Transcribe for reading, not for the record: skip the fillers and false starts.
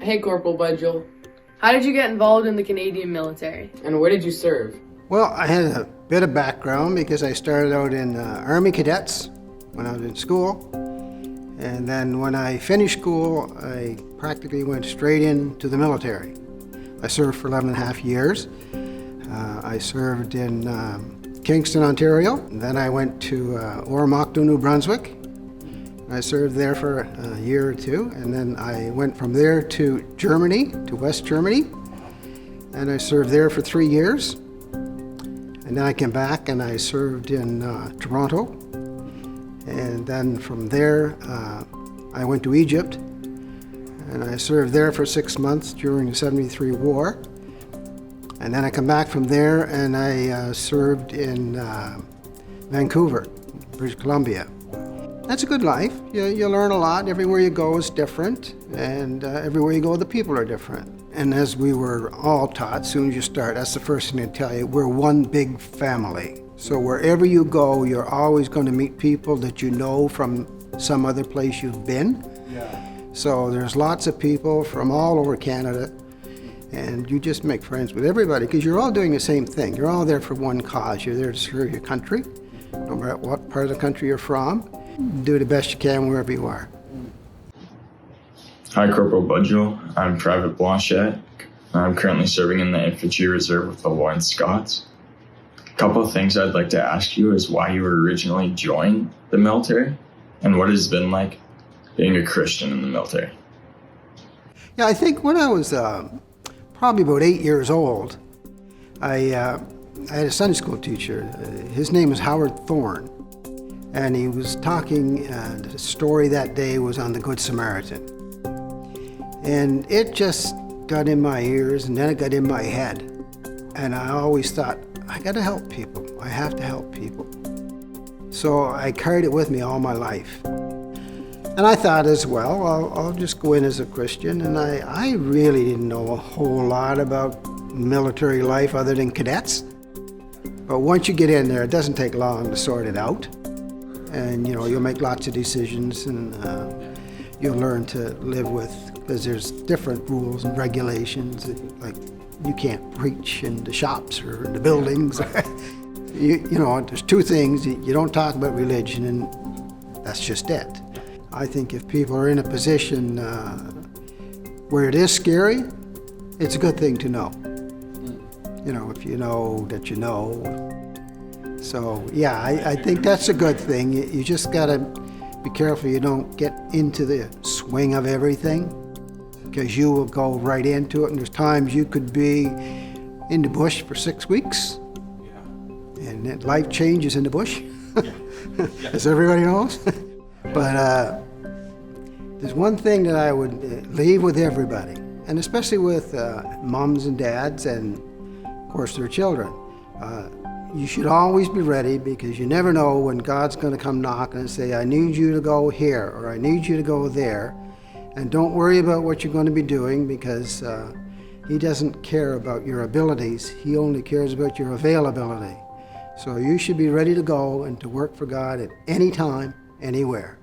Hey, Corporal Budgell. How did you get involved in the Canadian military? And where did you serve? Well, I had a bit of background because I started out in Army Cadets when I was in school. And then when I finished school, I practically went straight into the military. I served for 11 and a half years. I served in Kingston, Ontario. And then I went to Oromocto, New Brunswick. I served there for a year or two, and then I went from there to Germany, to West Germany, and I served there for 3 years. And then I came back and I served in Toronto. And then from there, I went to Egypt, and I served there for 6 months during the '73 war. And then I come back from there and I served in Vancouver, British Columbia. That's a good life. You learn a lot. Everywhere you go is different, and everywhere you go, the people are different. And as we were all taught, as soon as you start, that's the first thing they tell you, we're one big family. So wherever you go, you're always going to meet people that you know from some other place you've been. Yeah. So there's lots of people from all over Canada, and you just make friends with everybody because you're all doing the same thing. You're all there for one cause. You're there to serve your country, no matter what part of the country you're from. Do the best you can wherever you are. Hi, Corporal Budgell. I'm Private Blanchette. I'm currently serving in the Infantry Reserve with the Lawrence Scots. A couple of things I'd like to ask you is why you originally joined the military and what it's been like being a Christian in the military. Yeah, I think when I was probably about 8 years old, I had a Sunday school teacher. His name is Howard Thorne. And he was talking, the story that day was on the Good Samaritan. And it just got in my ears, and then it got in my head. And I always thought, I gotta help people. I have to help people. So I carried it with me all my life. And I thought as well, I'll just go in as a Christian. And I really didn't know a whole lot about military life other than cadets. But once you get in there, it doesn't take long to sort it out. And you'll make lots of decisions, and you'll learn to live with, because there's different rules and regulations. Like you can't preach in the shops or in the buildings. There's two things. You don't talk about religion, and that's just it. I think if people are in a position where it is scary, it's a good thing to know. If you know that you know. So yeah, I think that's a good thing. You just gotta be careful you don't get into the swing of everything, because you will go right into it, and there's times you could be in the bush for 6 weeks, and then life changes in the bush, as everybody knows. But there's one thing that I would leave with everybody, and especially with moms and dads and, of course, their children. You should always be ready, because you never know when God's going to come knocking and say, I need you to go here, or I need you to go there. And don't worry about what you're going to be doing, because He doesn't care about your abilities. He only cares about your availability. So you should be ready to go and to work for God at any time, anywhere.